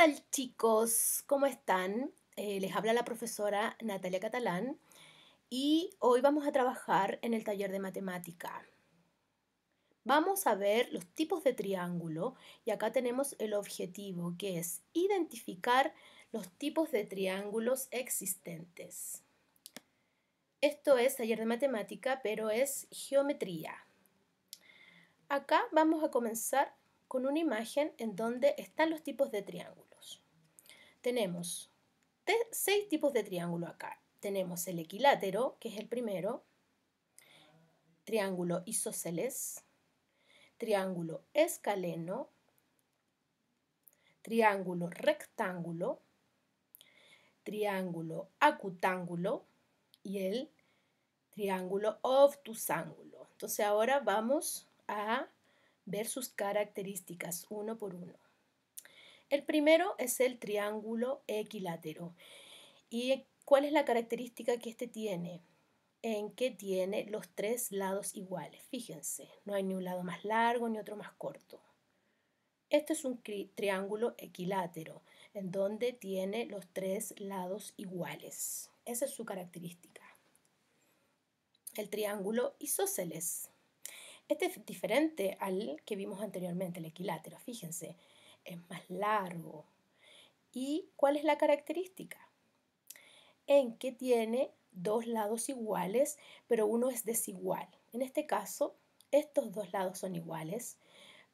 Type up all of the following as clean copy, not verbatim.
tal, chicos? ¿Cómo están? Les habla la profesora Natalia Catalán y hoy vamos a trabajar en el taller de matemática. Vamos a ver los tipos de triángulo y acá tenemos el objetivo, que es identificar los tipos de triángulos existentes. Esto es taller de matemática, pero es geometría. Acá vamos a comenzar con una imagen en donde están los tipos de triángulos. Tenemos 6 tipos de triángulo acá. Tenemos el equilátero, que es el primero, triángulo isósceles, triángulo escaleno, triángulo rectángulo, triángulo acutángulo y el triángulo obtusángulo. Entonces ahora vamos a ver sus características uno por uno. El primero es el triángulo equilátero. ¿Y cuál es la característica que este tiene? En que tiene los 3 lados iguales. Fíjense, no hay ni un lado más largo ni otro más corto. Este es un triángulo equilátero, en donde tiene los 3 lados iguales. Esa es su característica. El triángulo isósceles. Este es diferente al que vimos anteriormente, el equilátero. Fíjense, es más largo. ¿Y cuál es la característica? En que tiene 2 lados iguales, pero uno es desigual. En este caso, estos 2 lados son iguales,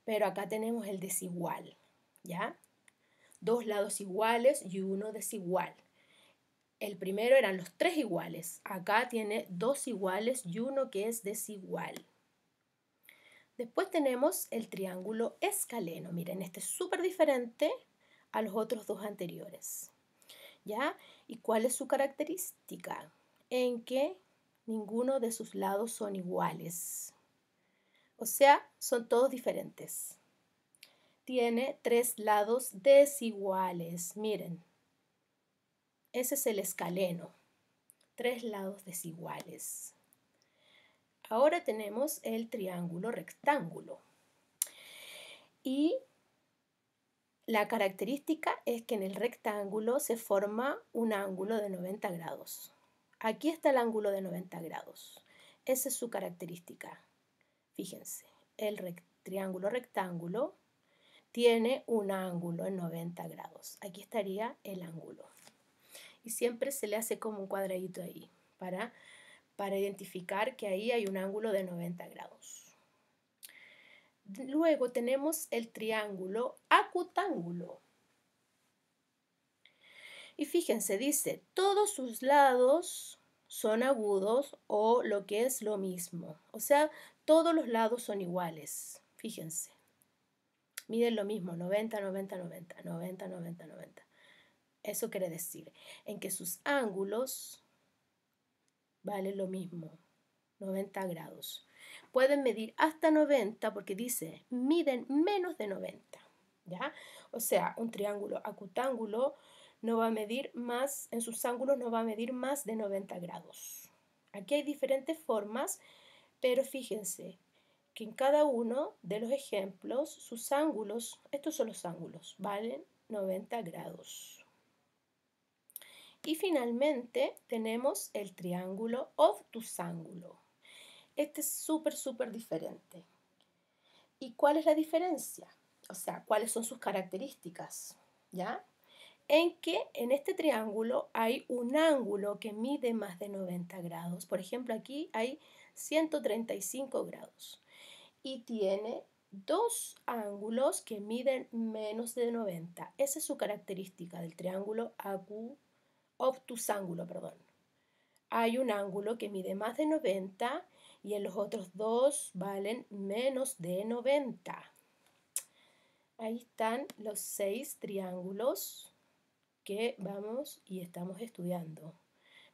pero acá tenemos el desigual, ¿ya? 2 lados iguales y uno desigual. El primero eran los 3 iguales. Acá tiene 2 iguales y uno que es desigual. Después tenemos el triángulo escaleno. Miren, este es súper diferente a los otros 2 anteriores. ¿Ya? ¿Y cuál es su característica? En que ninguno de sus lados son iguales. O sea, son todos diferentes. Tiene 3 lados desiguales. Miren, ese es el escaleno. 3 lados desiguales. Ahora tenemos el triángulo rectángulo. Y la característica es que en el rectángulo se forma un ángulo de 90 grados. Aquí está el ángulo de 90 grados. Esa es su característica. Fíjense, el triángulo rectángulo tiene un ángulo en 90 grados. Aquí estaría el ángulo. Y siempre se le hace como un cuadradito ahí para identificar que ahí hay un ángulo de 90 grados. Luego tenemos el triángulo acutángulo. Y fíjense, dice, todos sus lados son agudos o lo que es lo mismo. O sea, todos los lados son iguales. Fíjense. Miden lo mismo, 90, 90, 90, 90, 90, 90. Eso quiere decir en que sus ángulos valen lo mismo, 90 grados. Pueden medir hasta 90 porque dice, miden menos de 90. ¿Ya? O sea, un triángulo acutángulo no va a medir más, en sus ángulos no va a medir más de 90 grados. Aquí hay diferentes formas, pero fíjense que en cada uno de los ejemplos, sus ángulos, estos son los ángulos, valen 90 grados. Y finalmente tenemos el triángulo obtusángulo. Este es súper diferente. ¿Y cuál es la diferencia? O sea, ¿cuáles son sus características? ¿Ya? En que en este triángulo hay un ángulo que mide más de 90 grados. Por ejemplo, aquí hay 135 grados. Y tiene 2 ángulos que miden menos de 90. Esa es su característica del triángulo obtusángulo, perdón. Hay un ángulo que mide más de 90 y en los otros 2 valen menos de 90. Ahí están los 6 triángulos que vamos y estamos estudiando.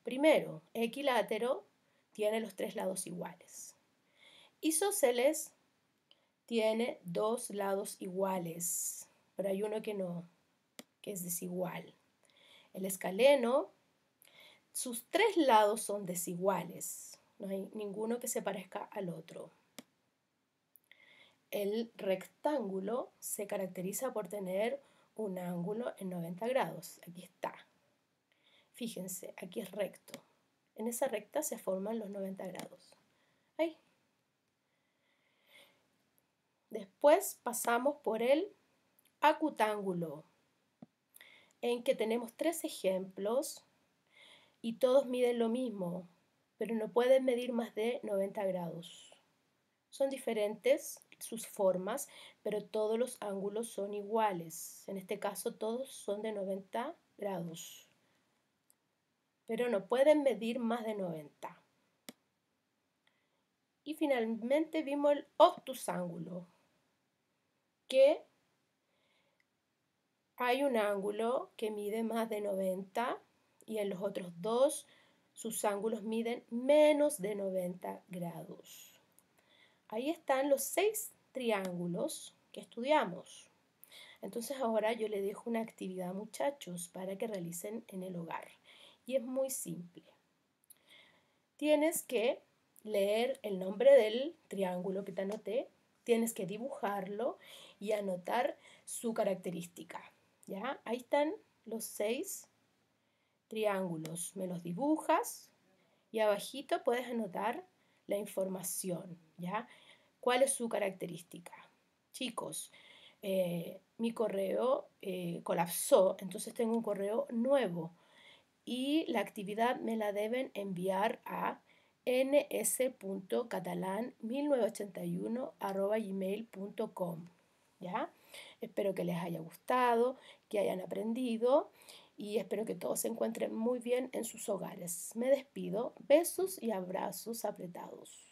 Primero, equilátero tiene los 3 lados iguales. Isósceles tiene 2 lados iguales, pero hay uno que no, que es desigual. El escaleno, sus 3 lados son desiguales. No hay ninguno que se parezca al otro. El rectángulo se caracteriza por tener un ángulo en 90 grados. Aquí está. Fíjense, aquí es recto. En esa recta se forman los 90 grados. Ahí. Después pasamos por el acutángulo, en que tenemos 3 ejemplos y todos miden lo mismo, pero no pueden medir más de 90 grados. Son diferentes sus formas, pero todos los ángulos son iguales. En este caso todos son de 90 grados, pero no pueden medir más de 90. Y finalmente vimos el obtusángulo, que hay un ángulo que mide más de 90 y en los otros dos sus ángulos miden menos de 90 grados. Ahí están los 6 triángulos que estudiamos. Entonces ahora yo les dejo una actividad, muchachos, para que realicen en el hogar. Y es muy simple. Tienes que leer el nombre del triángulo que te anoté, tienes que dibujarlo y anotar su característica. ¿Ya? Ahí están los 6 triángulos. Me los dibujas y abajito puedes anotar la información. ¿Ya? ¿Cuál es su característica? Chicos, mi correo colapsó, entonces tengo un correo nuevo y la actividad me la deben enviar a ns.catalan1981@gmail.com. ¿Ya? Espero que les haya gustado, que hayan aprendido y espero que todos se encuentren muy bien en sus hogares. Me despido, besos y abrazos apretados.